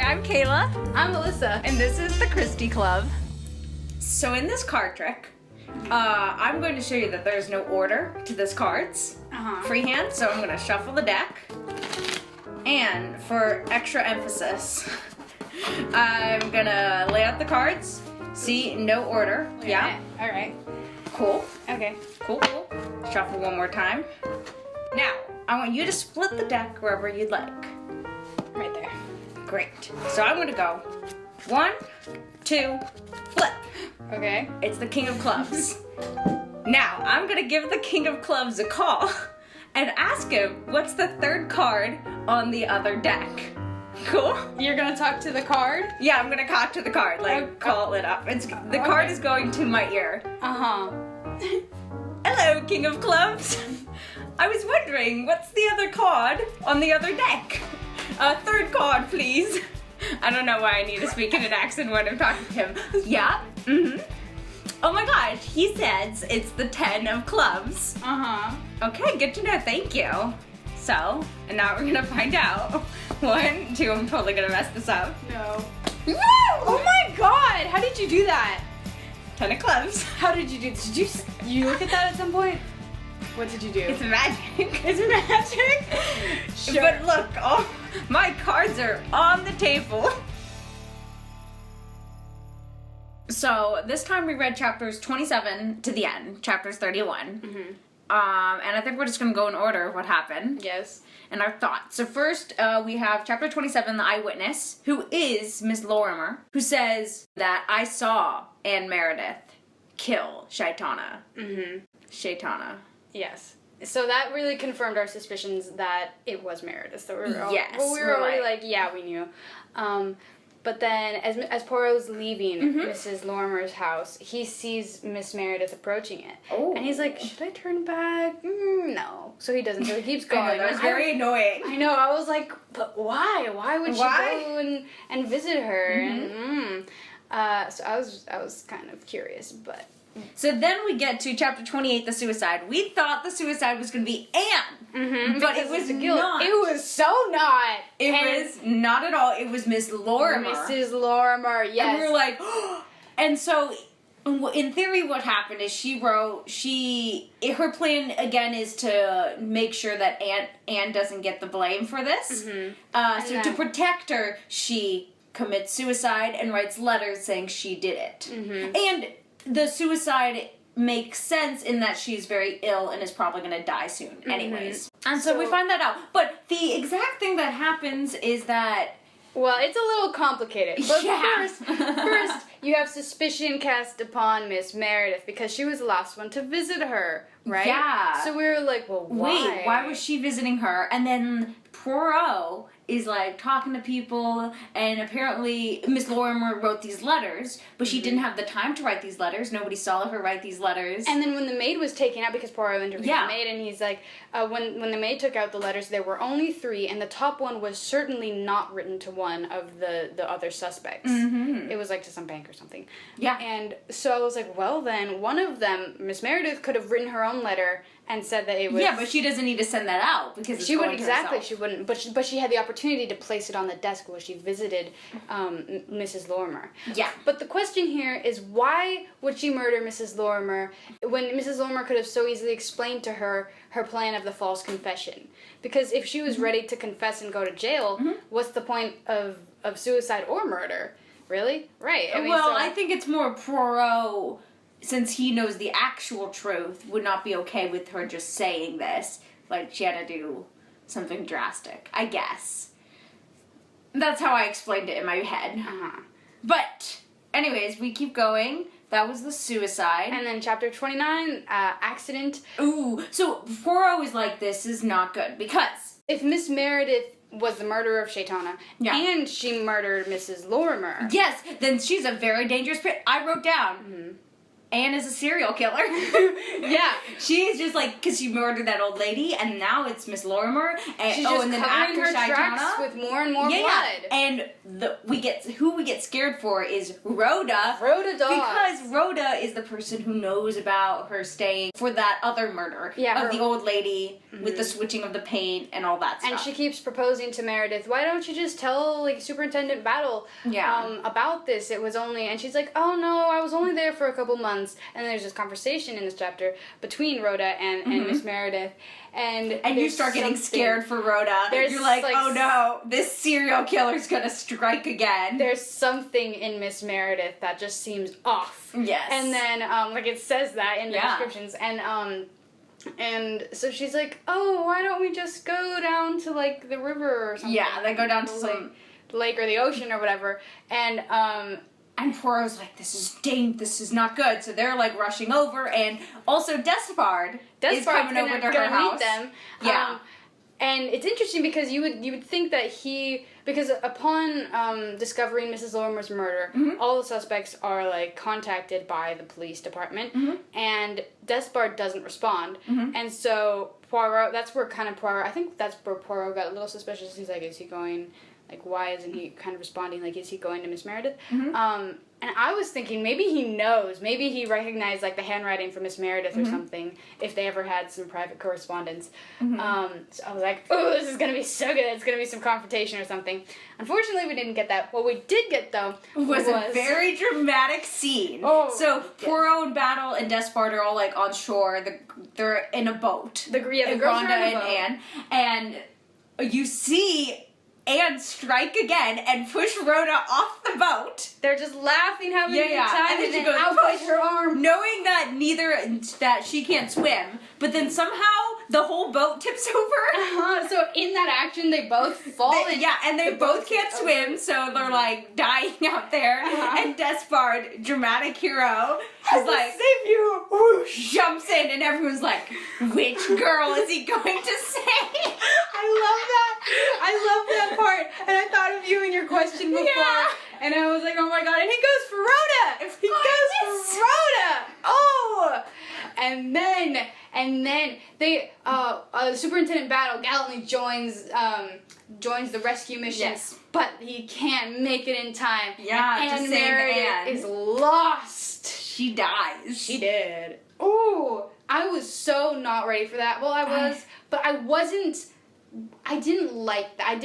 I'm Kayla. I'm Melissa. And this is the Christie Club. So in this card trick, I'm going to show you that there's no order to this cards. Freehand, so I'm going to shuffle the deck. And for extra emphasis, I'm going to lay out the cards. See, no order. Yeah. All right. Cool. Okay. Cool. Shuffle one more time. Now, I want you to split the deck wherever you'd like. Right there. Great. So I'm going to go 1, 2, flip. Okay. It's the King of Clubs. Now, I'm going to give the King of Clubs a call and ask him what's the third card on the other deck. Cool? You're gonna talk to the card? Yeah, I'm going to talk to the card, call it up. The card is going to my ear. Hello, King of Clubs. I was wondering, what's the other card on the other deck? Third card, please. I don't know why I need to speak in an accent when I'm talking to him. Yeah? Mm-hmm. Oh my gosh, he says it's the 10 of clubs. Okay, good to know, thank you. So, and now we're gonna find out. 1, 2, I'm totally gonna mess this up. No. Woo! Oh my god, how did you do that? 10 of clubs. How did you do this? Did you look at that at some point? What did you do? It's magic. It's magic? Sure. But look, oh, my cards are on the table. So this time we read chapters 27 to the end, chapters 31. And I think we're just gonna go in order of what happened. Yes. And our thoughts. So first, we have chapter 27, the Eyewitness, who is Miss Lorimer, who says that I saw Anne Meredith kill Shaitana. Shaitana. Yes. So that really confirmed our suspicions that it was Meredith. So we were right. like, yeah, we knew. But then, as Poirot's leaving Mrs. Lorimer's house, he sees Miss Meredith approaching it. Oh. And he's like, should I turn back? No. So he doesn't. So he keeps going. I know, that was very annoying. I know. I was like, but why? Why would she go and visit her? So I was kind of curious, but... So then we get to chapter 28, the suicide. We thought the suicide was going to be Anne, but it was not. It was so not. It was not at all. It was Miss Lorimer. Mrs. Lorimer, yes. And we were like, oh. And so, in theory, what happened is her plan again is to make sure that Anne doesn't get the blame for this. So to protect her, she commits suicide and writes letters saying she did it. And the suicide makes sense in that she's very ill and is probably going to die soon anyways. And so we find that out. But the exact thing that happens is that... Well, it's a little complicated. But first, you have suspicion cast upon Miss Meredith because she was the last one to visit her, right? Yeah. So we were like, well, why? Wait, why was she visiting her? And then Poirot is like talking to people, and apparently Miss Lorimer wrote these letters, but she didn't have the time to write these letters. Nobody saw her write these letters. And then when the maid was taken out, because Poirot interviewed the maid, and he's like, when the maid took out the letters, there were only 3, and the top one was certainly not written to one of the other suspects. It was like to some bank or something. Yeah. And so I was like, well then, one of them, Miss Meredith, could have written her own letter and said that it was... Yeah, but she doesn't need to send that out because she wouldn't. Exactly, she wouldn't. But she had the opportunity to place it on the desk where she visited Mrs. Lorimer. Yeah. But the question here is, why would she murder Mrs. Lorimer when Mrs. Lorimer could have so easily explained to her plan of the false confession? Because if she was ready to confess and go to jail, what's the point of suicide or murder? Really? Right. I mean, I think it's more Poirot, since he knows the actual truth, would not be okay with her just saying this. Like, she had to do something drastic, I guess. That's how I explained it in my head. But, anyways, we keep going. That was the suicide. And then chapter 29, accident. Ooh, so Poirot is like, this is not good, because... If Miss Meredith was the murderer of Shaitana, and she murdered Mrs. Lorimer... Yes, then she's a very dangerous... I wrote down... Anne is a serial killer. Yeah. She's just like, because she murdered that old lady, and now it's Miss Lorimer. And, She's just and then covering after her tracks with more and more blood. Yeah. And who we get scared for is Rhoda. Rhoda Dawes. Because Rhoda is the person who knows about her staying for that other murder of the old lady with the switching of the paint and all that stuff. And she keeps proposing to Meredith, why don't you just tell, like, Superintendent Battle about this? It was only... And she's like, oh, no, I was only there for a couple months. And there's this conversation in this chapter between Rhoda and Miss Meredith. And you start getting scared for Rhoda. You're like, oh no, this serial killer's gonna strike again. There's something in Miss Meredith that just seems off. Yes. And then, like, it says that in the descriptions. And so she's like, oh, why don't we just go down to, like, the river or something? Yeah, they go down to some lake or the ocean or whatever. And Poirot's like, this is not good. So they're like rushing over, and also Despard is coming over to her house. Meet them. Yeah. And it's interesting because you would think that because upon discovering Mrs. Lorimer's murder, all the suspects are like contacted by the police department, and Despard doesn't respond, and so Poirot. That's where Poirot. I think that's where Poirot got a little suspicious. He's like, is he going? Like, why isn't he kind of responding? Like, is he going to Miss Meredith? And I was thinking maybe he knows. Maybe he recognized, like, the handwriting from Miss Meredith or something, if they ever had some private correspondence. So I was like, oh, this is going to be so good. It's going to be some confrontation or something. Unfortunately, we didn't get that. What we did get, though, was a very dramatic scene. Oh, so Poirot and Battle and Despard are all, like, on shore. They're in a boat. The girls are in a boat. Anne. And you see Anne strike again and push Rhoda off the boat. They're just laughing, having a good time, and then she goes, out push her arm. Knowing that she can't swim, but then somehow the whole boat tips over. So in that action, they both fall in. Yeah, and they both can't swim, so they're like dying out there. And Despard, dramatic hero, is like, save you! Whoosh. Jumps in, and everyone's like, which girl is he going to say? I love that part. And I thought of you in your question before. Yeah. And I was like, oh my god. And he goes for Rhoda. He goes for Rhoda. Oh. And then they, Superintendent Battle gallantly joins the rescue mission. Yes. But he can't make it in time. Yeah, and to save Anne is lost. She dies. She did. Ooh. I was so not ready for that. Well, I was, but I wasn't. I didn't like that.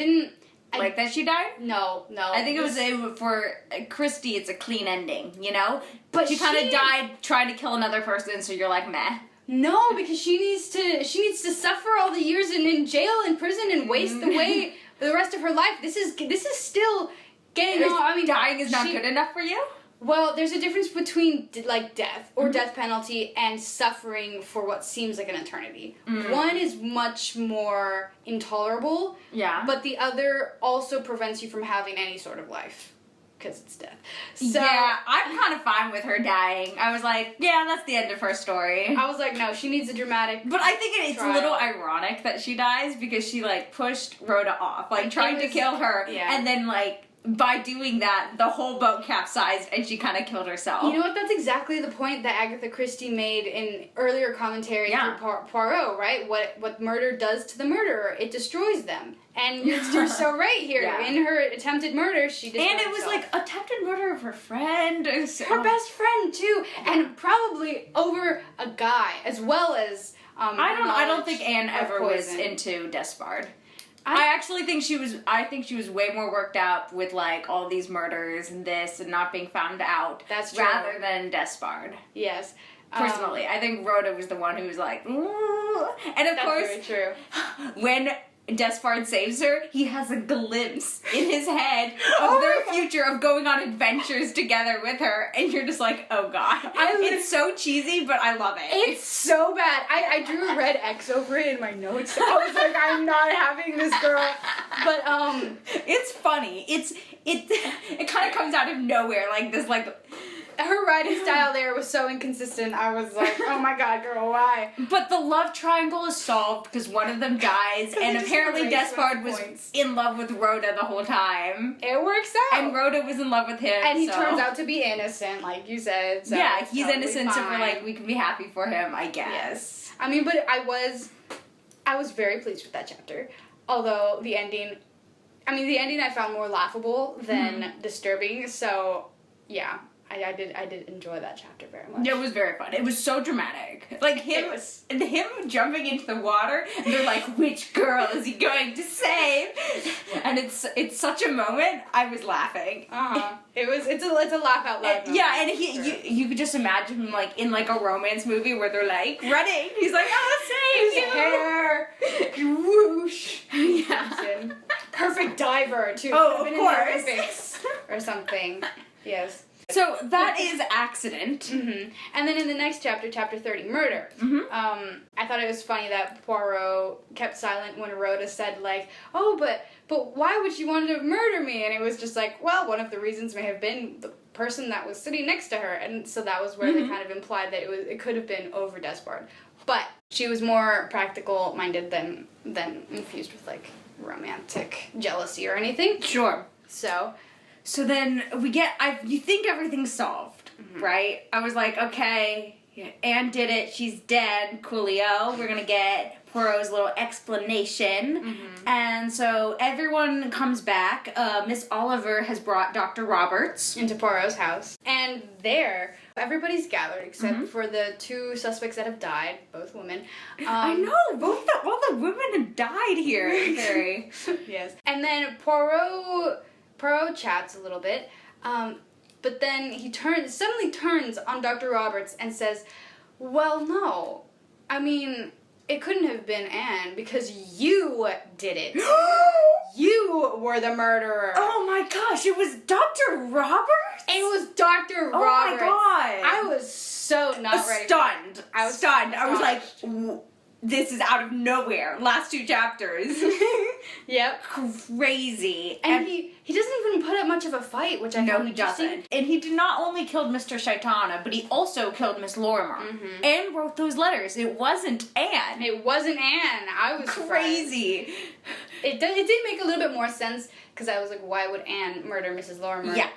Like that she died? No. I think it was for Christie, it's a clean ending, you know? But she kind of died died trying to kill another person, so you're like, meh. No, because she needs to suffer all the years in jail and prison and waste away the rest of her life. This is still getting on. I mean, dying is not good enough for you? Well, there's a difference between, like, death or death penalty and suffering for what seems like an eternity. One is much more intolerable, but the other also prevents you from having any sort of life, because it's death. So, yeah, I'm kind of fine with her dying. I was like, yeah, that's the end of her story. I was like, no, she needs a dramatic But I think it's a little ironic that she dies, because she, like, pushed Rhoda off, like, trying to kill her, and then, like, by doing that, the whole boat capsized and she kind of killed herself. You know what? That's exactly the point that Agatha Christie made in earlier commentary for Poirot, right? What murder does to the murderer. It destroys them. And you're so right here. In her attempted murder, she destroyed And it was herself. like attempted murder of her friend. Her best friend, too. And probably over a guy, as well as... I don't think Anne ever was into Despard. I actually think she was way more worked up with, like, all these murders and this and not being found out. That's true. Rather than Despard. Yes. Personally. I think Rhoda was the one who was like, ooh. And of course, very true. When Despard saves her, he has a glimpse in his head of their future of going on adventures together with her, and you're just like, oh god. It's so cheesy, but I love it. It's so bad. I drew a red X over it in my notes. I was like, I'm not having this girl. But it's funny. It kind of comes out of nowhere, like this, like Her writing style there was so inconsistent. I was like, oh my god, girl, why? But the love triangle is solved because one of them dies, and apparently Despard was in love with Rhoda the whole time. It works out. And Rhoda was in love with him. And he turns out to be innocent, like you said. So yeah, he's totally innocent, fine. so we're like, we can be happy for him, I guess. Yes. I mean, but I was very pleased with that chapter. Although the ending I found more laughable than disturbing. So, yeah, I did enjoy that chapter very much. It was very fun. It was so dramatic. Like him jumping into the water, and they're like, which girl is he going to save? And it's such a moment. I was laughing. It's a laugh out loud moment. Yeah, and you could just imagine him like in like a romance movie where they're like running. He's like, I'll save you. Hair, whoosh. Yeah. Perfect diver too. Oh, of course. Olympics or something. Yes. So that is accident. Mm-hmm. And then in the next chapter, chapter 30, murder. Mm-hmm. I thought it was funny that Poirot kept silent when Rhoda said like, oh, but why would you want to murder me? And it was just like, well, one of the reasons may have been the person that was sitting next to her. And so that was where they kind of implied that it could have been over Despard. But she was more practical minded than infused with like romantic jealousy or anything. Sure. So then you think everything's solved, right? I was like, okay, Anne did it, she's dead, coolio. We're gonna get Poirot's little explanation. And so everyone comes back. Miss Oliver has brought Dr. Roberts into Poirot's house. And there, everybody's gathered except for the two suspects that have died, both women. I know, all the women have died here. Harry. Yes. And then Poirot chats a little bit, but then he suddenly turns on Dr. Roberts and says, well, no, I mean, it couldn't have been Anne because you did it. You were the murderer. Oh my gosh, it was Dr. Roberts? It was Dr. Roberts. Oh my god. I was so not ready. Stunned. I was stunned. I was like, this is out of nowhere. Last two chapters. Yep. Crazy. And he doesn't even put up much of a fight, which I know he doesn't. And he did not only kill Mr. Shaitana, but he also killed Miss Lorimer. And wrote those letters. It wasn't Anne. It wasn't Anne. I was crazy. Surprised. It did make a little bit more sense, because I was like, why would Anne murder Mrs. Lorimer? Yeah.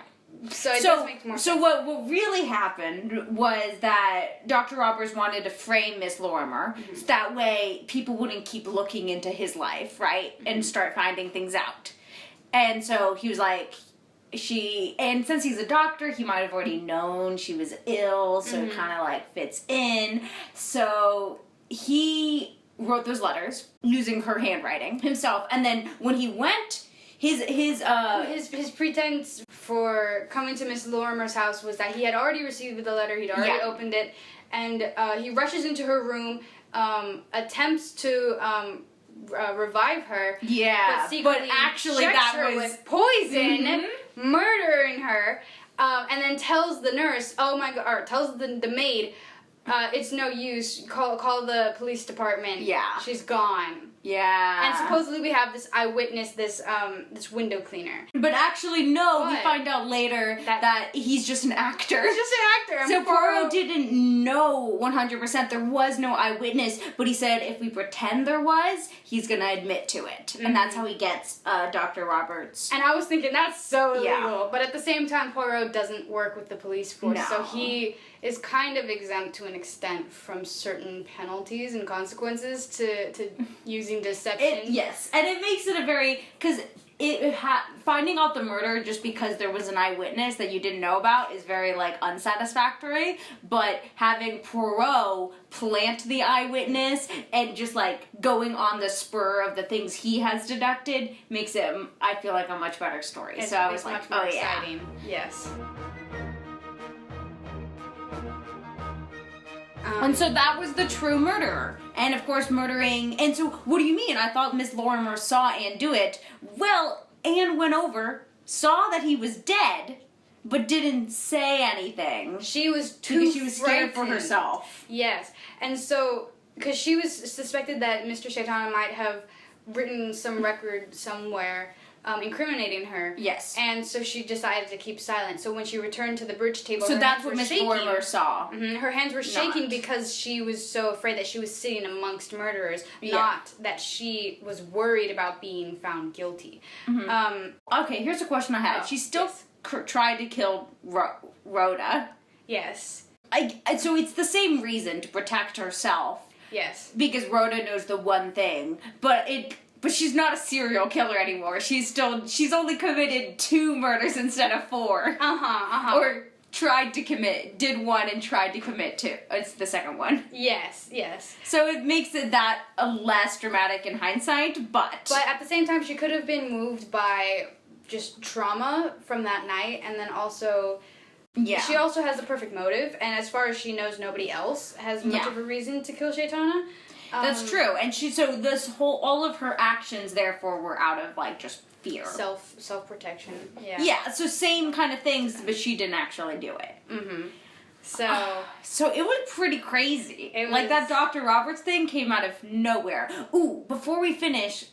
So it does make more sense. So what really happened was that Dr. Roberts wanted to frame Miss Lorimer, so that way people wouldn't keep looking into his life, right? And start finding things out. And so he was like, and since he's a doctor, he might have already known she was ill, so it kind of like fits in. So he wrote those letters using her handwriting himself, and then when he went, his pretense for coming to Miss Lorimer's house was that he had already received the letter, he'd already opened it, and he rushes into her room, attempts to revive her, but actually that was with poison, murdering her, and then tells the nurse, tells the maid, it's no use, call the police department, she's gone. Yeah. And supposedly we have this eyewitness, this window cleaner. But actually, no, we find out later that he's just an actor. He's just an actor. So Poirot didn't know 100%. There was no eyewitness, but he said if we pretend there was, he's going to admit to it. And that's how he gets Dr. Roberts. And I was thinking, that's so illegal. But at the same time, Poirot doesn't work with the police force. No. So he is kind of exempt to an extent from certain penalties and consequences to using deception. Yes, and it makes it a very, because finding out the murder just because there was an eyewitness that you didn't know about is very like unsatisfactory, but having Poirot plant the eyewitness and just like going on the spur of the things he has deducted makes it, I feel like, a much better story. So I was like, much more exciting. Yes. And so that was the true murderer. And of course murdering, and so what do you mean? I thought Miss Lorimer saw Anne do it. Well, Anne went over, saw that he was dead, but didn't say anything. She was because she was scared for herself. Yes. And so, because she was suspected that Mr. Shaitana might have written some record somewhere incriminating her. Yes. And so she decided to keep silent. So when she returned to the bridge table, so that's what Miss Lorimer saw. Her hands were shaking because she was so afraid that she was sitting amongst murderers, not that she was worried about being found guilty. Okay, here's a question I had. She still tried to kill Rhoda. Yes. So it's the same reason, to protect herself. Yes. Because Rhoda knows the one thing, but she's not a serial killer anymore. She's only committed 2 murders instead of 4. Or did one and tried to commit 2. It's the second one. Yes. So it makes it that less dramatic in hindsight, but at the same time, she could have been moved by just trauma from that night, and then also... Yeah. She also has the perfect motive, and as far as she knows, nobody else has much of a reason to kill Shaitana. That's true, and all of her actions, therefore, were out of, like, just fear. Self-protection, yeah. Yeah, so same kind of things, but she didn't actually do it. So it was pretty crazy. Like, that Dr. Roberts thing came out of nowhere. Ooh, before we finish,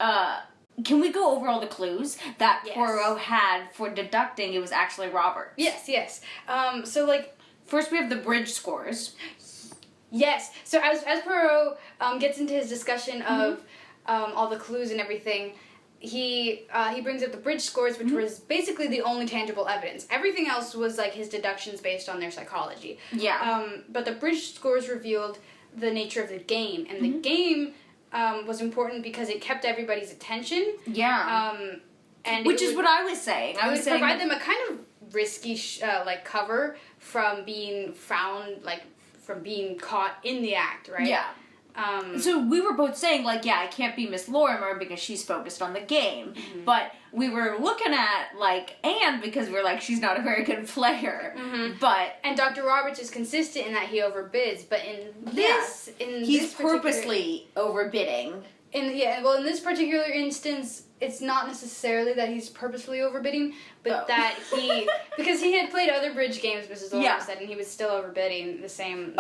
can we go over all the clues that Poirot had for deducting it was actually Roberts? Yes. So, like... First we have the bridge scores. Yes. So as Poirot gets into his discussion of all the clues and everything, he brings up the bridge scores, which was basically the only tangible evidence. Everything else was, like, his deductions based on their psychology. Yeah. But the bridge scores revealed the nature of the game. And the game... was important because it kept everybody's attention. Yeah. And which is what I was saying. I was saying provide them a kind of risky, cover from being found, from being caught in the act, right? Yeah. So we were both saying, like, I can't be Miss Lorimer because she's focused on the game. But we were looking at, like, Anne because we're like, she's not a very good player. And Dr. Roberts is consistent in that he overbids, but he's purposely overbidding. In this particular instance, it's not necessarily that he's purposefully overbidding, but that because he had played other bridge games, Mrs. Lorimer said, and he was still overbidding the same.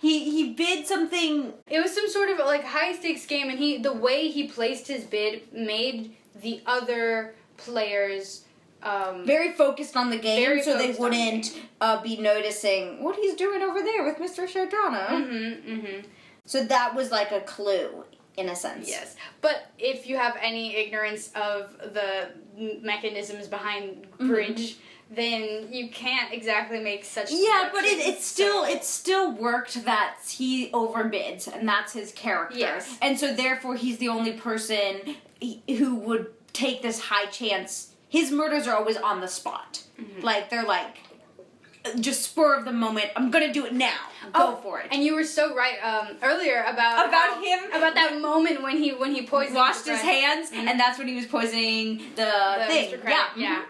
He bid something. It was some sort of, like, high stakes game, and the way he placed his bid made the other players very focused on the game, so they wouldn't be noticing what he's doing over there with Mr. Shaitana. So that was like a clue, in a sense. Yes. But if you have any ignorance of the mechanisms behind bridge, then you can't exactly make such... Yeah, but it still worked that he overbids, and that's his character. Yes. And so therefore he's the only person who would take this high chance. His murders are always on the spot. Like, they're like, just spur of the moment, I'm gonna do it now. Go for it. And you were so right earlier about that moment when he poisoned, washed his hands, and that's when he was poisoning the thing. Mr. Crab.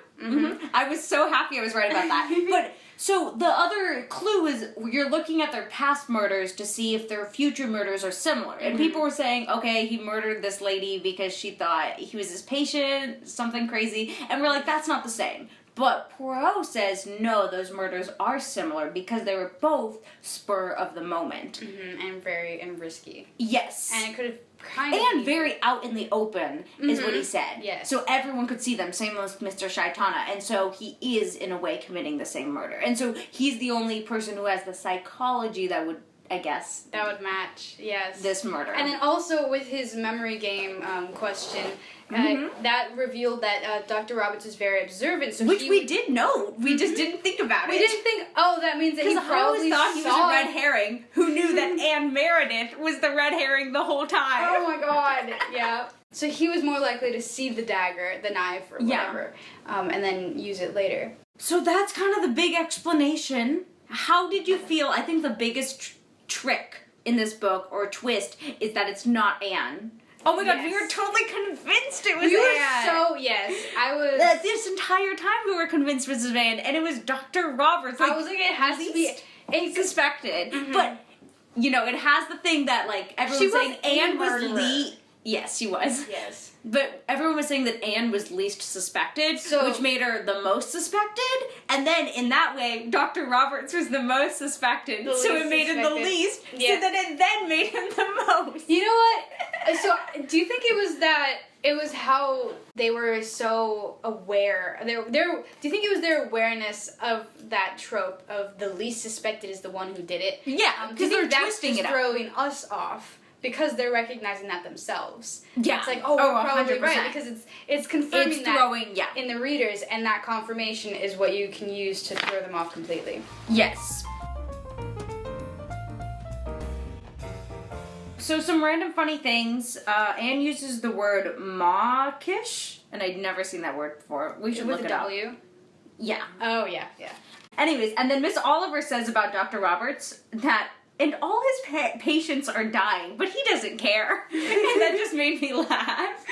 I was so happy I was right about that. But so the other clue is you're looking at their past murders to see if their future murders are similar. And people were saying, okay, he murdered this lady because she thought he was his patient, something crazy. And we're like, that's not the same. But Poirot says, no, those murders are similar because they were both spur of the moment. And very risky. Yes. And it could have very out in the open is what he said. Yes. So everyone could see them, same with Mr. Shaitana. And so he is, in a way, committing the same murder. And so he's the only person who has the psychology that would, I guess... That would match, yes. This murder. And then also with his memory game question... that revealed that Dr. Roberts is very observant. So which we did know. We just didn't think about it. We didn't think, that means that he probably thought he was a red herring who knew that Anne Meredith was the red herring the whole time. Oh my god, yeah. So he was more likely to see the dagger, the knife, or whatever, and then use it later. So that's kind of the big explanation. How did you feel? I think the biggest trick in this book, or twist, is that it's not Anne. Oh my god, we were totally convinced it was Anne. I was... This entire time we were convinced it was Anne, and it was Dr. Roberts. I was like, it has to be... suspected. But, it has the thing that, like, everyone's saying Anne was Lee. Yes, she was. Yes. But everyone was saying that Anne was least suspected, which made her the most suspected. And then, in that way, Dr. Roberts was the most suspected, so it made him the least, so that it then made him the most. You know what? So, do you think it was how they were so aware? Do you think it was their awareness of that trope of the least suspected is the one who did it? Yeah, because they're twisting it up. Throwing us off. Because they're recognizing that themselves. Yeah. It's like, we're probably 100%. right. Because it's confirming that in the readers, and that confirmation is what you can use to throw them off completely. Yes. So some random funny things. Anne uses the word mawkish, and I'd never seen that word before. We should look it up. With a W? Yeah. Oh, yeah. Anyways, and then Miss Oliver says about Dr. Roberts that and all his patients are dying, but he doesn't care. And that just made me laugh.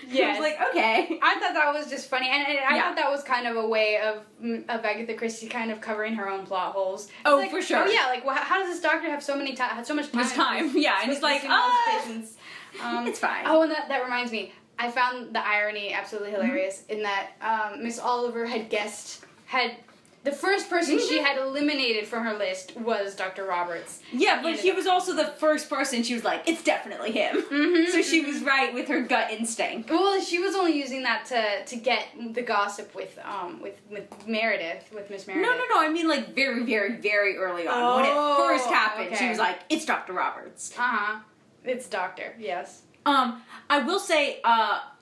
Yeah, I was like, okay. I thought that was just funny, and I thought that was kind of a way of Agatha Christie kind of covering her own plot holes. Oh, like, for sure. Oh yeah, like how does this doctor have so much time? His time, yeah, and he's like, patients. It's fine. Oh, and that reminds me, I found the irony absolutely hilarious in that Miss Oliver had. The first person she had eliminated from her list was Dr. Roberts. Yeah, but he was also the first person she was like, it's definitely him. So she was right with her gut instinct. Well, she was only using that to get the gossip with Meredith, with Miss Meredith. No, I mean like very, very, very early on. When it first happened, she was like, it's Dr. Roberts. It's Doctor, yes. I will say,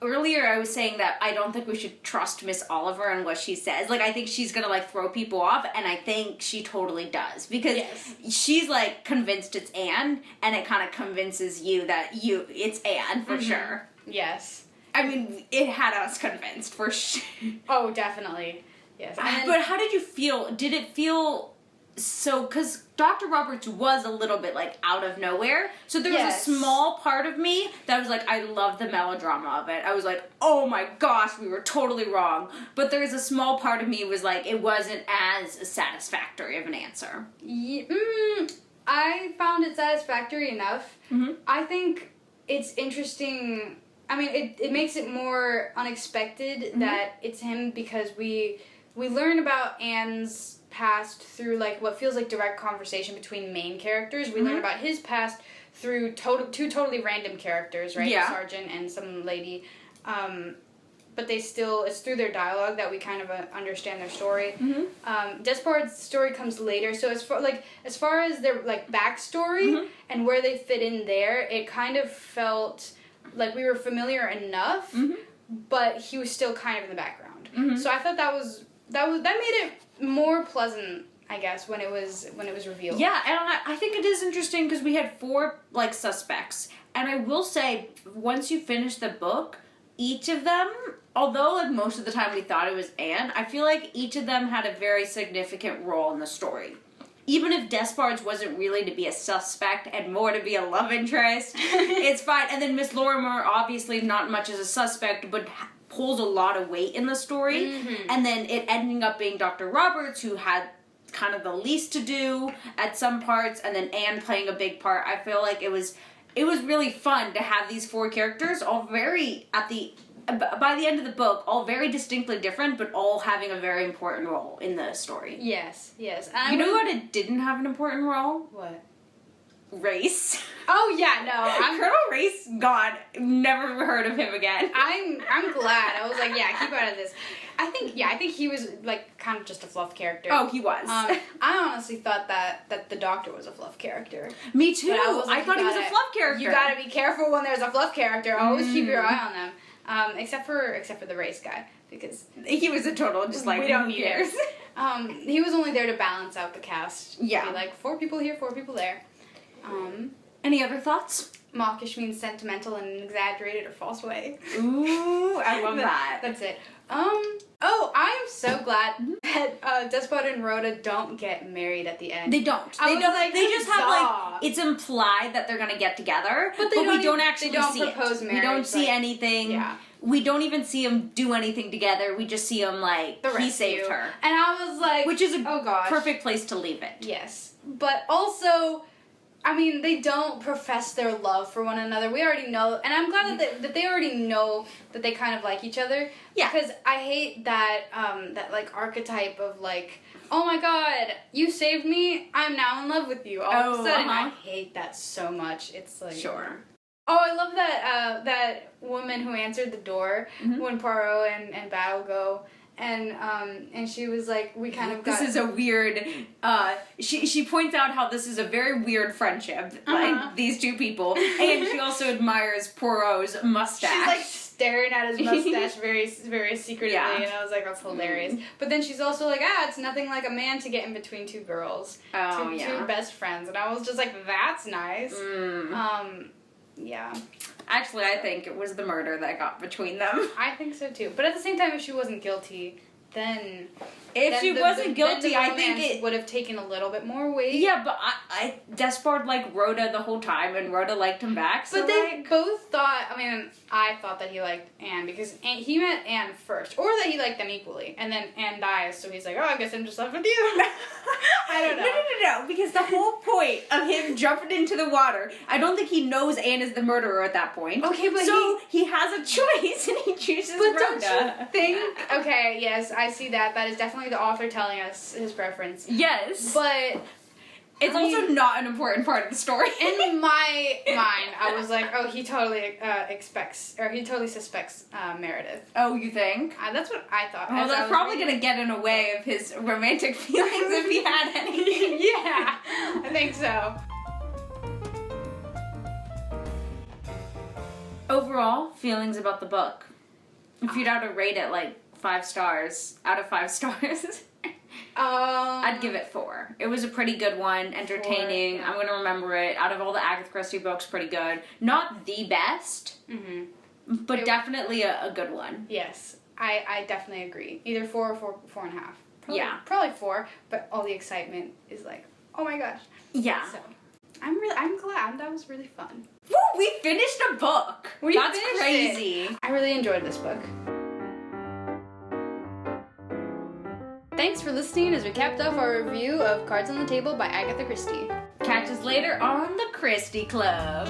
earlier I was saying that I don't think we should trust Miss Oliver and what she says. Like, I think she's gonna, like, throw people off, and I think she totally does. Because she's, like, convinced it's Anne, and it kind of convinces you that it's Anne, for sure. Yes. I mean, it had us convinced, for sure. Oh, definitely. Yes. But how did you feel? Did it feel... So, because Dr. Roberts was a little bit, like, out of nowhere. So there was a small part of me that was like, I love the melodrama of it. I was like, oh my gosh, we were totally wrong. But there was a small part of me was like, it wasn't as satisfactory of an answer. I found it satisfactory enough. I think it's interesting. I mean, it makes it more unexpected that it's him because we learn about Anne's past through like what feels like direct conversation between main characters. We learn about his past through two totally random characters, right? Yeah. The sergeant and some lady. But it's through their dialogue that we kind of understand their story. Despard's story comes later, so as far as their like backstory and where they fit in there, it kind of felt like we were familiar enough, but he was still kind of in the background. So I thought that made it more pleasant, I guess, when it was revealed. Yeah, and I think it is interesting because we had 4 like suspects, and I will say once you finish the book, each of them, although like most of the time we thought it was Anne, I feel like each of them had a very significant role in the story. Even if Despard's wasn't really to be a suspect and more to be a love interest, it's fine. And then Miss Lorimer, obviously not much as a suspect, but pulls a lot of weight in the story. And then it ending up being Dr. Roberts, who had kind of the least to do at some parts, and then Anne playing a big part. I feel like it was really fun to have these 4 characters all very by the end of the book, all very distinctly different, but all having a very important role in the story. Yes. You know what it didn't have an important role? What? Race. Oh yeah, no. Colonel Race, gone. Never heard of him again. I'm glad. I was like, yeah, keep out of this. I think he was like kind of just a fluff character. Oh, he was. I honestly thought that the Doctor was a fluff character. Me too. I thought he was a fluff character. You gotta be careful when there's a fluff character. Always keep your eye on them. Except for the race guy, because he was a total just like we don't care. He was only there to balance out the cast. Yeah. Be like 4 people here, 4 people there. Any other thoughts? Mawkish means sentimental in an exaggerated or false way. Ooh, I love that. That's it. I'm so glad that Despard and Rhoda don't get married at the end. They don't. They just have like it's implied that they're gonna get together, but we don't actually see it. Marriage, we don't see anything. Yeah. We don't even see them do anything together. We just see them like he saved her, and I was like, which is a perfect place to leave it. Yes, but also, I mean, they don't profess their love for one another. We already know, and I'm glad that they already know that they kind of like each other. Yeah. Because I hate that that like archetype of like, oh my god, you saved me, I'm now in love with you. All of a sudden, I hate that so much. It's like Sure. Oh, I love that that woman who answered the door when Poirot and Battle go. And she was like, we kind of got... This is a weird, she points out how this is a very weird friendship, like, these two people, and she also admires Poirot's mustache. She's, like, staring at his mustache very, very secretly, and I was like, that's hilarious. But then she's also like, it's nothing like a man to get in between two girls. Two best friends, and I was just like, that's nice. Yeah. Actually, I think it was the murder that got between them. I think so too. But at the same time, if she wasn't guilty, then... If she wasn't guilty, I think it would have taken a little bit more weight. Yeah, but Despard liked Rhoda the whole time, and Rhoda liked him back. So but they both thought. I mean, I thought that he liked Anne because he met Anne first, or that he liked them equally, and then Anne dies, so he's like, oh, I guess I'm just left with you. I don't know. No, because the whole point of him jumping into the water, I don't think he knows Anne is the murderer at that point. Okay, but so he has a choice, and he chooses Rhoda. Don't you think? Okay, yes, I see that. That is definitely the author telling us his preference. Yes. But it's also not an important part of the story. In my mind, I was like, oh, he totally suspects Meredith. Oh, you think? That's what I thought. Well, that's probably going to get in the way of his romantic feelings if he had any. Yeah, I think so. Overall, feelings about the book. If you'd have to rate it, like, 5 stars out of 5 stars, I'd give it 4. It was a pretty good one, entertaining. 4, yeah. I'm going to remember it. Out of all the Agatha Christie books, pretty good. Not the best, but definitely a good one. Yes, I definitely agree. Either 4 or 4.5. Probably 4, but all the excitement is like, oh my gosh. Yeah. So, I'm glad. That was really fun. Woo, we finished a book. That's crazy. I really enjoyed this book. Thanks for listening as we capped off our review of Cards on the Table by Agatha Christie. Catch us later on the Christie Club.